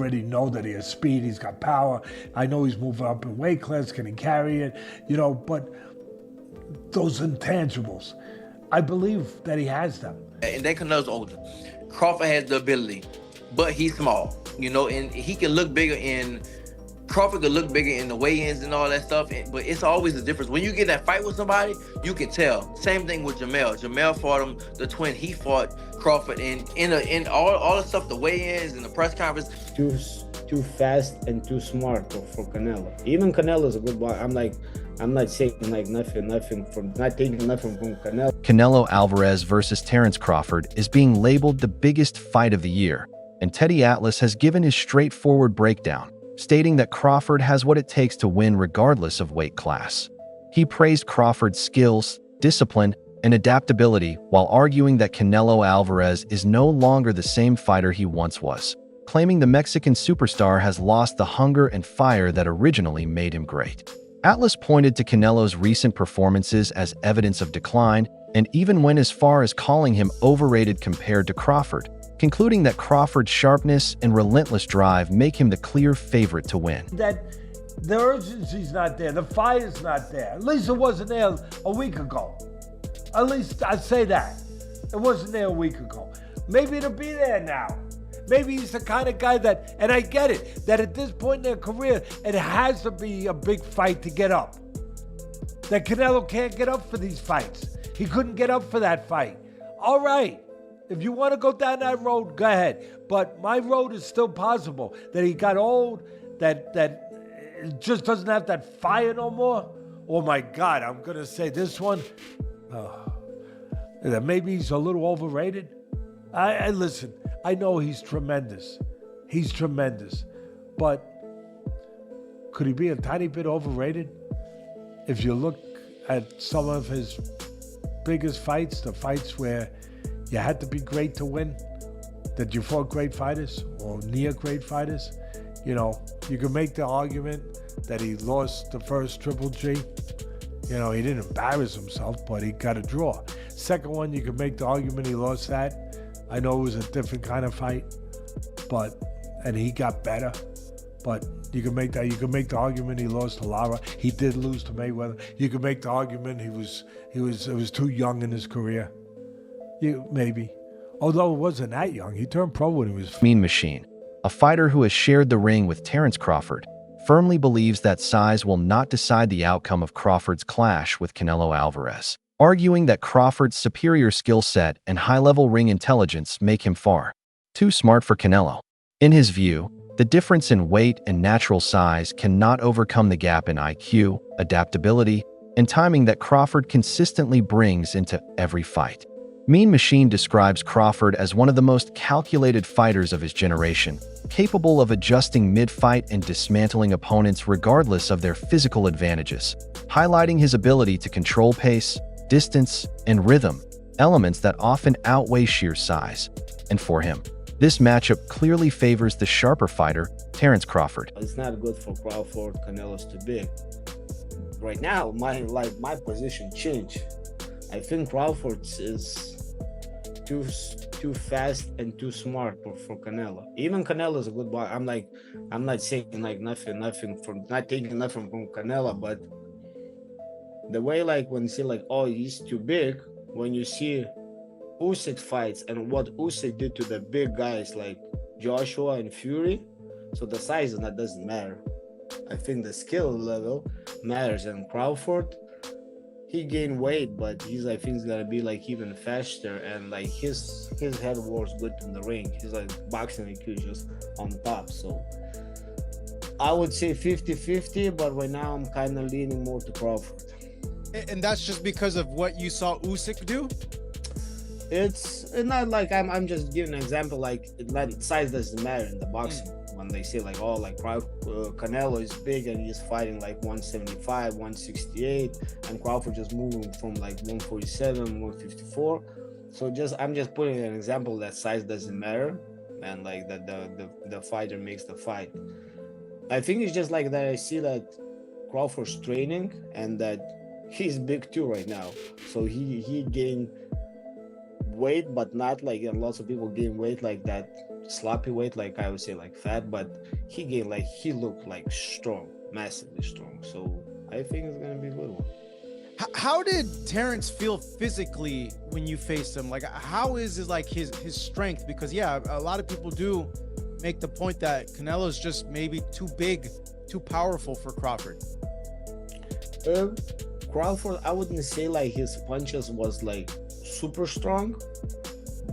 already know that he has speed, he's got power. I know he's moving up in weight class, can he carry it? You know, but those intangibles, I believe that he has them. And then Canelo's older. Crawford has the ability, but he's small, you know, and he can look bigger in. Crawford could look bigger in the weigh-ins and all that stuff, but it's always a difference. When you get that fight with somebody, you can tell. Same thing with Jamel. Jamel fought him, the twin. He fought Crawford, and in all the stuff, the weigh-ins and the press conference. Too fast and too smart for Canelo. Even Canelo's a good boy. I'm not saying like nothing from not taking nothing from Canelo. Canelo Alvarez versus Terence Crawford is being labeled the biggest fight of the year, and Teddy Atlas has given his straightforward breakdown, stating that Crawford has what it takes to win regardless of weight class. He praised Crawford's skills, discipline, and adaptability while arguing that Canelo Alvarez is no longer the same fighter he once was, claiming the Mexican superstar has lost the hunger and fire that originally made him great. Atlas pointed to Canelo's recent performances as evidence of decline and even went as far as calling him overrated compared to Crawford, concluding that Crawford's sharpness and relentless drive make him the clear favorite to win. That the urgency's not there, the fire's not there. At least it wasn't there a week ago. At least I say that. It wasn't there a week ago. Maybe it'll be there now. Maybe he's the kind of guy that, and I get it, that at this point in their career, it has to be a big fight to get up. That Canelo can't get up for these fights. He couldn't get up for that fight. All right. If you want to go down that road, go ahead. But my road is still possible. That he got old, that it just doesn't have that fire no more. Oh my God, I'm going to say this one. That maybe he's a little overrated. I listen, I know he's tremendous. He's tremendous. But could he be a tiny bit overrated? If you look at some of his biggest fights, the fights where you had to be great to win, that you fought great fighters or near great fighters. You know, you can make the argument that he lost the first Triple G. You know, he didn't embarrass himself, but he got a draw. Second one, you can make the argument he lost that. I know it was a different kind of fight, and he got better. But you can make that. You can make the argument he lost to Lara. He did lose to Mayweather. You can make the argument it was too young in his career. Maybe. Although it wasn't that young. He turned pro when he was... Mean Machine, a fighter who has shared the ring with Terence Crawford, firmly believes that size will not decide the outcome of Crawford's clash with Canelo Alvarez, arguing that Crawford's superior skill set and high-level ring intelligence make him far too smart for Canelo. In his view, the difference in weight and natural size cannot overcome the gap in IQ, adaptability, and timing that Crawford consistently brings into every fight. Mean Machine describes Crawford as one of the most calculated fighters of his generation, capable of adjusting mid-fight and dismantling opponents regardless of their physical advantages, highlighting his ability to control pace, distance, and rhythm, elements that often outweigh sheer size. And for him, this matchup clearly favors the sharper fighter, Terence Crawford. It's not good for Crawford. Canelo's too big. Right now, my position changed. I think Crawford is too fast and too smart for Canelo. Even Canelo's a good boy. I'm not saying like nothing from not taking nothing from Canelo, but the way like when you see like, oh, he's too big, when you see Usyk fights and what Usyk did to the big guys like Joshua and Fury, so the size that doesn't matter. I think the skill level matters. And Crawford, he gained weight, but I think he's gonna be like even faster, and like his head was good in the ring. He's like boxing IQ just on top. So I would say 50-50, but right now I'm kind of leaning more to Crawford. And that's just because of what you saw Usyk do? It's not like I'm just giving an example, like size doesn't matter in the boxing. When they say like, oh, like Canelo is big and he's fighting like 175, 168, and Crawford just moving from like 147, 154. So I'm just putting an example that size doesn't matter, and like that the fighter makes the fight. I think it's just like that. I see that Crawford's training and that he's big too right now. So he gained weight, but not like, and lots of people gain weight like that sloppy weight, like I would say like fat, but he gained like, he looked like strong, massively strong. So I think it's gonna be a good one. How did Terence feel physically when you faced him? Like, how is his strength? Because yeah, a lot of people do make the point that Canelo's just maybe too big, too powerful for Crawford. Crawford, I wouldn't say like his punches was like super strong,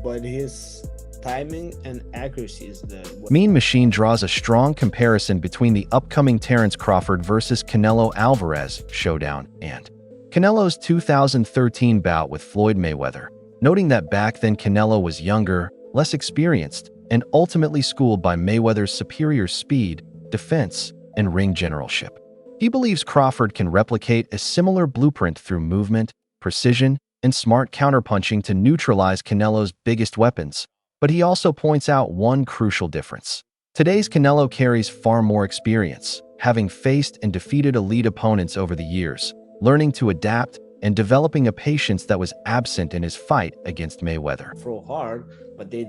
but his timing and accuracy is the Mean Machine draws a strong comparison between the upcoming Terence Crawford versus Canelo Alvarez showdown and Canelo's 2013 bout with Floyd Mayweather, noting that back then Canelo was younger, less experienced, and ultimately schooled by Mayweather's superior speed, defense, and ring generalship. He believes Crawford can replicate a similar blueprint through movement, precision, and smart counterpunching to neutralize Canelo's biggest weapons, but he also points out one crucial difference. Today's Canelo carries far more experience, having faced and defeated elite opponents over the years, learning to adapt and developing a patience that was absent in his fight against Mayweather. throw hard, but they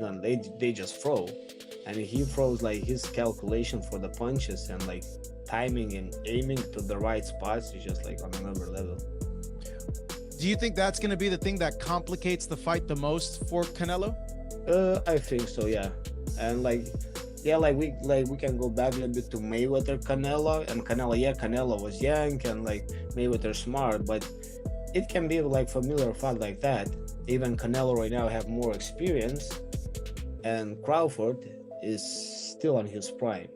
just throw, and he throws like his calculation for the punches and like timing and aiming to the right spots is just like on another level. Do you think that's going to be the thing that complicates the fight the most for Canelo? I think so, yeah. And like, yeah, like we can go back a little bit to Mayweather Canelo, and Canelo, yeah, Canelo was young and like Mayweather smart, but it can be like familiar fight like that. Even Canelo right now have more experience, and Crawford is still on his prime.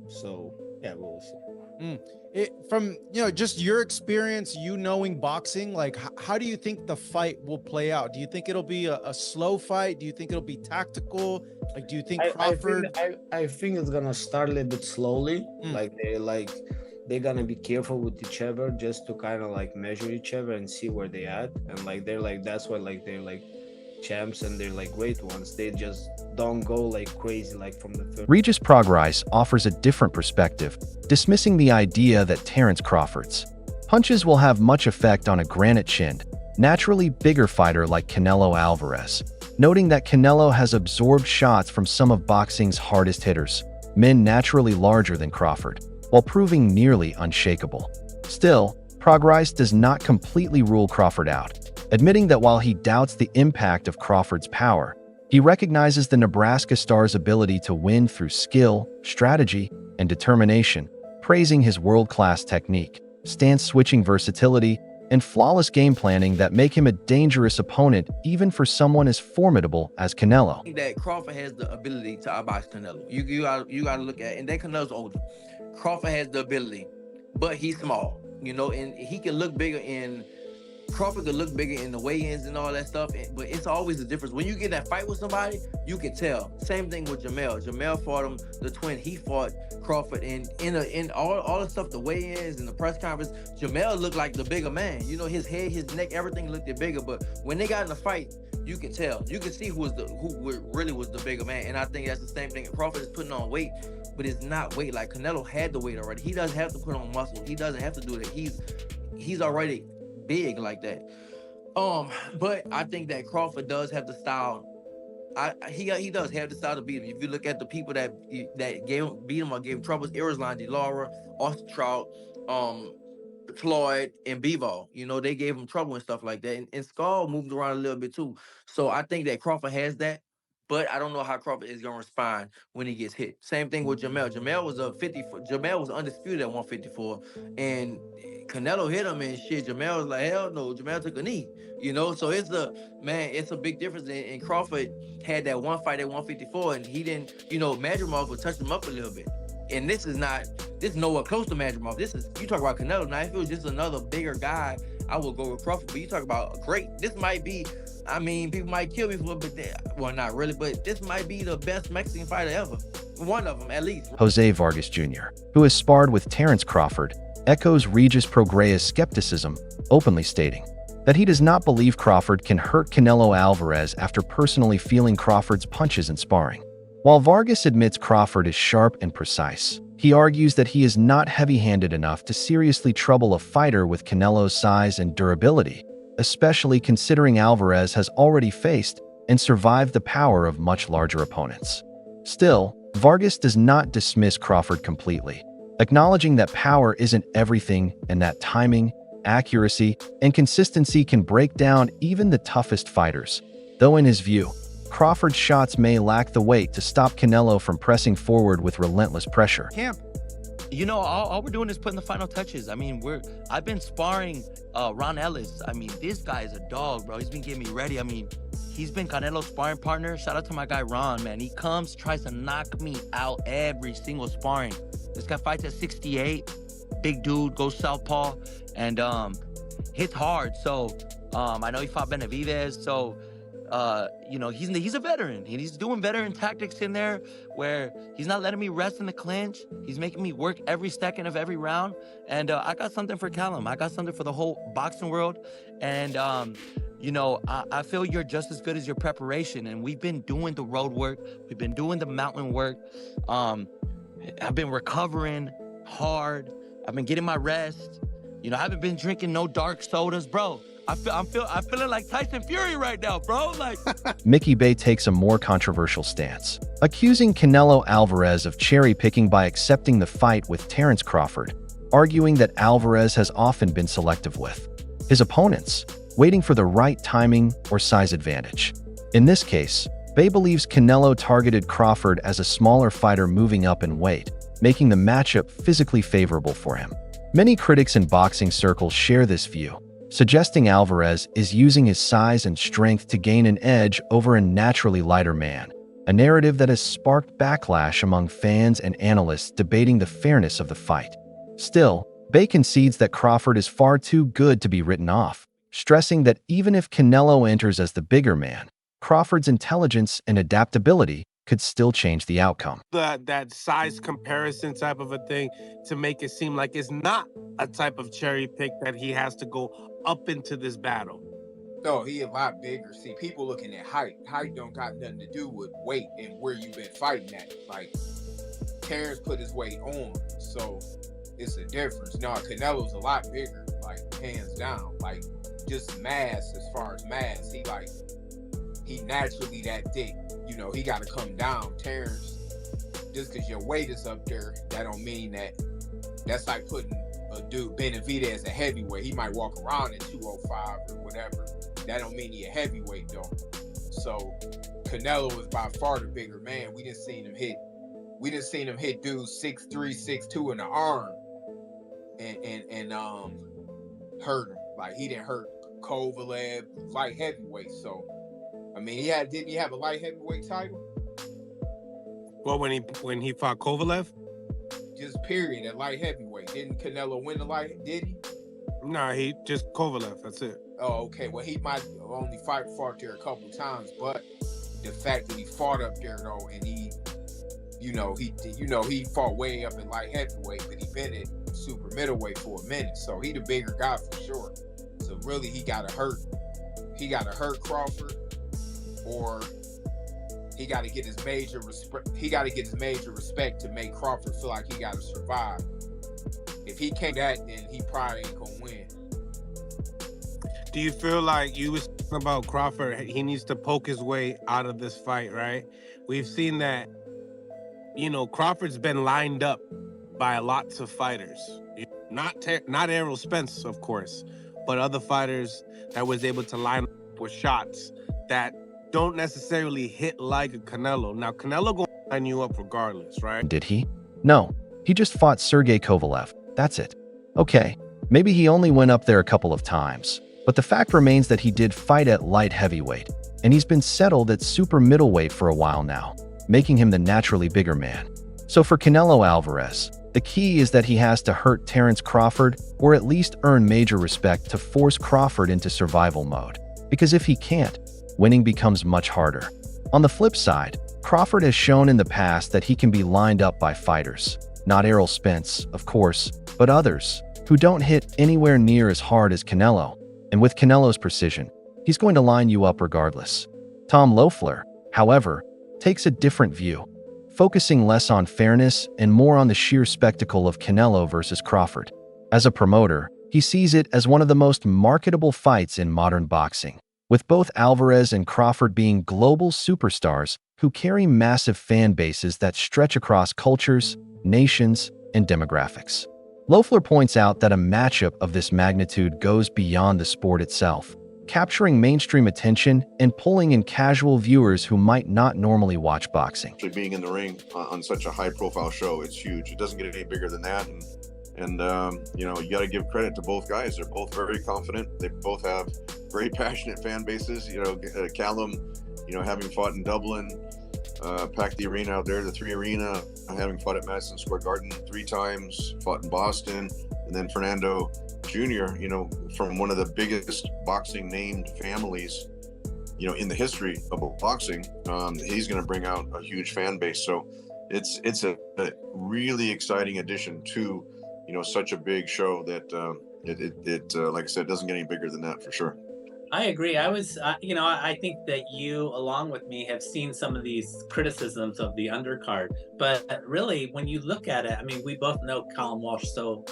So yeah, we'll see. From just your experience, you knowing boxing, like how do you think the fight will play out? Do you think it'll be a slow fight? Do you think it'll be tactical? Like, do you think Crawford? I think it's gonna start a little bit slowly. They're gonna be careful with each other just to kind of like measure each other and see where they at. And like they're like, that's why like they're like champs and they're like great ones. They just don't go like crazy like from the third. Regis Progrise offers a different perspective, dismissing the idea that Terence Crawford's punches will have much effect on a granite-chinned, naturally bigger fighter like Canelo Alvarez, noting that Canelo has absorbed shots from some of boxing's hardest hitters, men naturally larger than Crawford, while proving nearly unshakable. Still, Progrise does not completely rule Crawford out, admitting that while he doubts the impact of Crawford's power, he recognizes the Nebraska star's ability to win through skill, strategy, and determination, praising his world-class technique, stance-switching versatility, and flawless game planning that make him a dangerous opponent even for someone as formidable as Canelo. I think that Crawford has the ability to outbox Canelo. You gotta look at, and that Canelo's older. Crawford has the ability, but he's small, and he can look bigger in. Crawford could look bigger in the weigh-ins and all that stuff, but it's always a difference. When you get that fight with somebody, you can tell. Same thing with Jamel. Jamel fought him, the twin. He fought Crawford, and in all the stuff, the weigh-ins and the press conference, Jamel looked like the bigger man. His head, his neck, everything looked bigger. But when they got in the fight, you can tell. You can see who really was the bigger man. And I think that's the same thing. Crawford is putting on weight, but it's not weight. Like Canelo had the weight already. He doesn't have to put on muscle. He doesn't have to do that. He's already big like that. But I think that Crawford does have the style. He does have the style to beat him. If you look at the people that beat him or gave him troubles, Irislan, De Lara, Austin Trout, Floyd, and Bivol, they gave him trouble and stuff like that. And Skull moved around a little bit too. So I think that Crawford has that. But I don't know how Crawford is going to respond when he gets hit. Same thing with Jamel. Jamel was undisputed at 154, and Canelo hit him and shit. Jamel was like, hell no. Jamel took a knee, So it's a big difference. And Crawford had that one fight at 154, and he didn't, Madrimov would touch him up a little bit. And this is nowhere close to Madrimov. You talk about Canelo. Now, if it was just another bigger guy, I would go with Crawford. But you talk about this might be. People might kill me for it, but not really, but this might be the best Mexican fighter ever. One of them, at least. Jose Vargas Jr., who has sparred with Terence Crawford, echoes Regis Progrea's skepticism, openly stating that he does not believe Crawford can hurt Canelo Alvarez after personally feeling Crawford's punches in sparring. While Vargas admits Crawford is sharp and precise, he argues that he is not heavy-handed enough to seriously trouble a fighter with Canelo's size and durability, especially considering Alvarez has already faced and survive the power of much larger opponents. Still, Vargas does not dismiss Crawford completely, acknowledging that power isn't everything and that timing, accuracy, and consistency can break down even the toughest fighters. Though in his view, Crawford's shots may lack the weight to stop Canelo from pressing forward with relentless pressure. Camp. You know, all we're doing is putting the final touches. I mean, I've been sparring Ron Ellis. I mean, this guy is a dog, bro. He's been getting me ready. I mean, he's been Canelo's sparring partner. Shout out to my guy Ron, man. He comes, tries to knock me out every single sparring. This guy fights at 68. Big dude, goes southpaw, and hits hard. So I know he fought Benavidez. So you know, he's a veteran, and he's doing veteran tactics in there where he's not letting me rest in the clinch. He's making me work every second of every round. And I got something for Callum. I got something for the whole boxing world. And you know, I feel you're just as good as your preparation. And we've been doing the road work. We've been doing the mountain work. I've been recovering hard. I've been getting my rest. You know, I haven't been drinking no dark sodas, bro. I'm feeling like Tyson Fury right now, bro. Like Mickey Bay takes a more controversial stance, accusing Canelo Alvarez of cherry-picking by accepting the fight with Terence Crawford, arguing that Alvarez has often been selective with his opponents, waiting for the right timing or size advantage. In this case, Bay believes Canelo targeted Crawford as a smaller fighter moving up in weight, making the matchup physically favorable for him. Many critics in boxing circles share this view, suggesting Alvarez is using his size and strength to gain an edge over a naturally lighter man, a narrative that has sparked backlash among fans and analysts debating the fairness of the fight. Still, Bay concedes that Crawford is far too good to be written off, stressing that even if Canelo enters as the bigger man, Crawford's intelligence and adaptability could still change the outcome. That size comparison type of a thing to make it seem like it's not a type of cherry pick that he has to go up into this battle. No, he a lot bigger. See, people looking at height. Height don't got nothing to do with weight and where you've been fighting at. Like, Terence put his weight on, so it's a difference. No, Canelo's a lot bigger, like, hands down. Like, just mass, as far as mass, he naturally that thick. You know, he got to come down. Terence, just because your weight is up there, that don't mean that. That's like putting a dude, Benavidez, as a heavyweight. He might walk around at 205 or whatever. That don't mean he a heavyweight, though. So, Canelo is by far the bigger man. We didn't seen him hit dudes 6'3", 6'2" in the arm and hurt him. Like, he didn't hurt Kovalev, light heavyweight. So, I mean, didn't he have a light heavyweight title? Well, when he fought Kovalev? Just period, at light heavyweight. Didn't Canelo win the light? Did he? Nah, he just Kovalev. That's it. Oh, okay. Well, he might have only fought there a couple times, but the fact that he fought up there though, and he fought way up in light heavyweight, but he been at super middleweight for a minute, so he the bigger guy for sure. So really, he gotta hurt Crawford, or he got to get his major respect. He got to get his major respect to make Crawford feel like he got to survive. If he can't that, then he probably ain't gonna win. Do you feel like you was talking about Crawford? He needs to poke his way out of this fight, right? We've seen that. You know, Crawford's been lined up by lots of fighters. Not Errol Spence, of course, but other fighters that was able to line up with shots that don't necessarily hit like a Canelo. Now, Canelo gonna line you up regardless, right? Did he? No, he just fought Sergey Kovalev. That's it. Okay, maybe he only went up there a couple of times, but the fact remains that he did fight at light heavyweight, and he's been settled at super middleweight for a while now, making him the naturally bigger man. So for Canelo Alvarez, the key is that he has to hurt Terence Crawford, or at least earn major respect to force Crawford into survival mode. Because if he can't, winning becomes much harder. On the flip side, Crawford has shown in the past that he can be lined up by fighters, not Errol Spence, of course, but others, who don't hit anywhere near as hard as Canelo. And with Canelo's precision, he's going to line you up regardless. Tom Loeffler, however, takes a different view, focusing less on fairness and more on the sheer spectacle of Canelo versus Crawford. As a promoter, he sees it as one of the most marketable fights in modern boxing. with both Alvarez and Crawford being global superstars who carry massive fan bases that stretch across cultures, nations, and demographics. Loeffler points out that a matchup of this magnitude goes beyond the sport itself, capturing mainstream attention and pulling in casual viewers who might not normally watch boxing. Actually being in the ring on such a high-profile show, it's huge. It doesn't get any bigger than that. And you know, you got to give credit to both guys. They're both very confident. They both have very passionate fan bases. You know, Callum, you know, having fought in Dublin, packed the arena out there, the 3 Arena, having fought at Madison Square Garden 3 times, fought in Boston, and then Fernando Jr., you know, from one of the biggest boxing named families, you know, in the history of boxing. He's going to bring out a huge fan base. So it's a really exciting addition to, you know, such a big show that like I said, doesn't get any bigger than that for sure. I agree. You know, I think that you, along with me, have seen some of these criticisms of the undercard. But really, when you look at it, I mean, we both know Callum Walsh so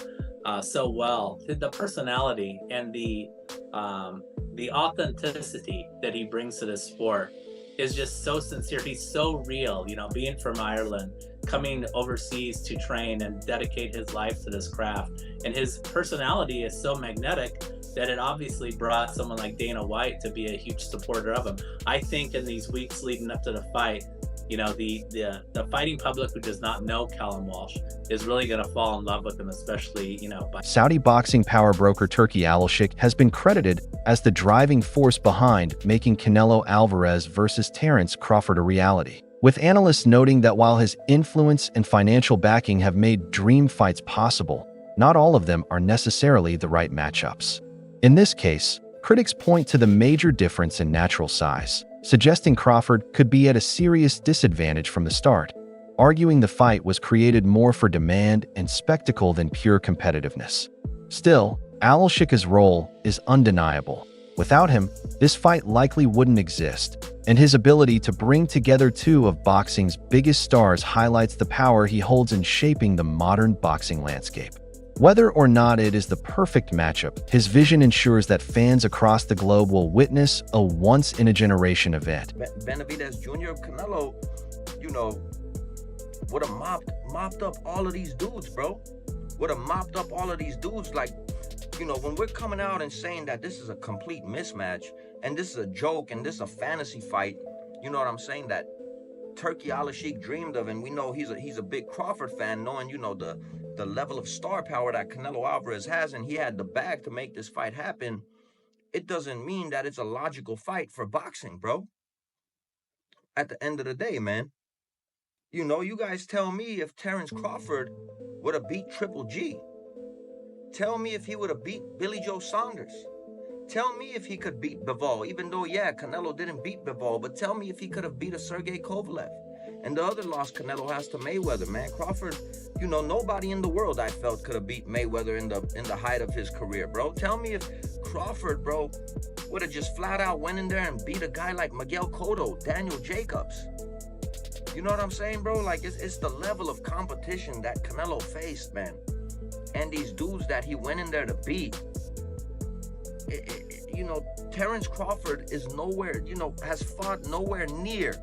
well. The personality and the authenticity that he brings to this sport is just so sincere. He's so real. You know, being from Ireland, coming overseas to train and dedicate his life to this craft, and his personality is so magnetic that it obviously brought someone like Dana White to be a huge supporter of him. I think in these weeks leading up to the fight, you know, the fighting public who does not know Callum Walsh is really going to fall in love with him, especially, you know, by Saudi boxing power broker Turki Al-Sheikh has been credited as the driving force behind making Canelo Alvarez versus Terence Crawford a reality, with analysts noting that while his influence and financial backing have made dream fights possible, not all of them are necessarily the right matchups. In this case, critics point to the major difference in natural size, suggesting Crawford could be at a serious disadvantage from the start, arguing the fight was created more for demand and spectacle than pure competitiveness. Still, Al-Sheikh's role is undeniable. Without him, this fight likely wouldn't exist, and his ability to bring together 2 of boxing's biggest stars highlights the power he holds in shaping the modern boxing landscape. Whether or not it is the perfect matchup, his vision ensures that fans across the globe will witness a once-in-a-generation event. Benavidez Jr., Canelo, you know, would have mopped up all of these dudes, bro. Would have mopped up all of these dudes. Like, you know, when we're coming out and saying that this is a complete mismatch, and this is a joke, and this is a fantasy fight, you know what I'm saying, that Turki Al-Sheikh dreamed of, and we know he's a big Crawford fan, knowing, you know, the level of star power that Canelo Alvarez has, and he had the bag to make this fight happen. It doesn't mean that it's a logical fight for boxing, bro. At the end of the day, man, you know, you guys tell me if Terence Crawford would have beat Triple G. Tell me if he would have beat Billy Joe Saunders. Tell me if he could beat Bivol, even though, yeah, Canelo didn't beat Bivol, but tell me if he could have beat a Sergey Kovalev. And the other loss Canelo has to Mayweather, man. Crawford, you know, nobody in the world I felt could have beat Mayweather in the height of his career, bro. Tell me if Crawford, bro, would have just flat out went in there and beat a guy like Miguel Cotto, Daniel Jacobs. You know what I'm saying, bro? Like, it's the level of competition that Canelo faced, man. And these dudes that he went in there to beat. You know, Terence Crawford is nowhere, you know, has fought nowhere near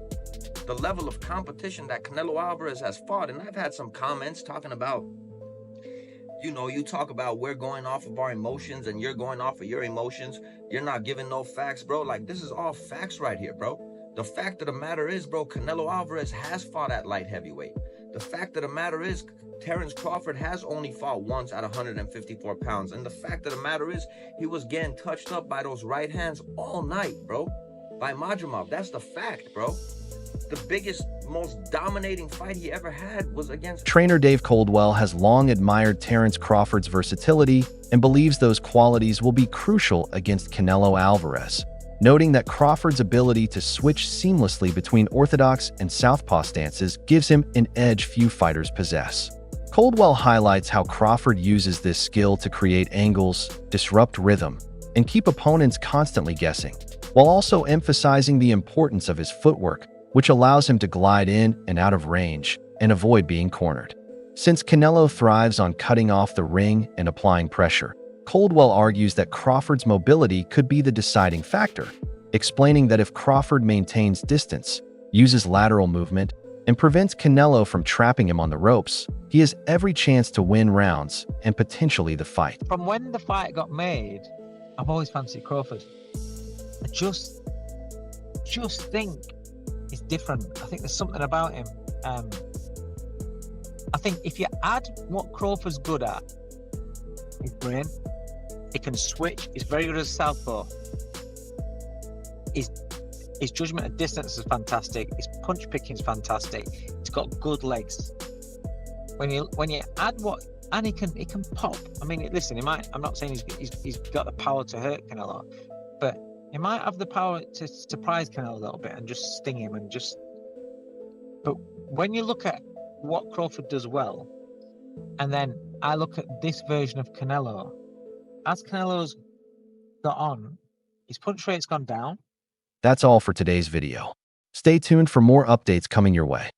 the level of competition that Canelo Alvarez has fought. And I've had some comments talking about, you know, you talk about we're going off of our emotions and you're going off of your emotions. You're not giving no facts, bro. Like, this is all facts right here, bro. The fact of the matter is, bro, Canelo Alvarez has fought at light heavyweight. The fact of the matter is, Terence Crawford has only fought once at 154 pounds. And the fact of the matter is, he was getting touched up by those right hands all night, bro. By Majumov. That's the fact, bro. The biggest, most dominating fight he ever had was against... Trainer Dave Coldwell has long admired Terence Crawford's versatility and believes those qualities will be crucial against Canelo Alvarez, noting that Crawford's ability to switch seamlessly between orthodox and southpaw stances gives him an edge few fighters possess. Coldwell highlights how Crawford uses this skill to create angles, disrupt rhythm, and keep opponents constantly guessing, while also emphasizing the importance of his footwork, which allows him to glide in and out of range and avoid being cornered. Since Canelo thrives on cutting off the ring and applying pressure, Coldwell argues that Crawford's mobility could be the deciding factor, explaining that if Crawford maintains distance, uses lateral movement, and prevents Canelo from trapping him on the ropes, he has every chance to win rounds and potentially the fight. From when the fight got made, I've always fancied Crawford. I just think it's different. I think there's something about him. I think if you add what Crawford's good at, his brain, he can switch, he's very good as a southpaw. His judgment at distance is fantastic. His punch picking is fantastic. He's got good legs. When you add what, and he can pop. I mean, listen, he might. I'm not saying he's got the power to hurt Canelo, but he might have the power to surprise Canelo a little bit and just sting him and just. But when you look at what Crawford does well, and then I look at this version of Canelo, as Canelo's got on, his punch rate's gone down. That's all for today's video. Stay tuned for more updates coming your way.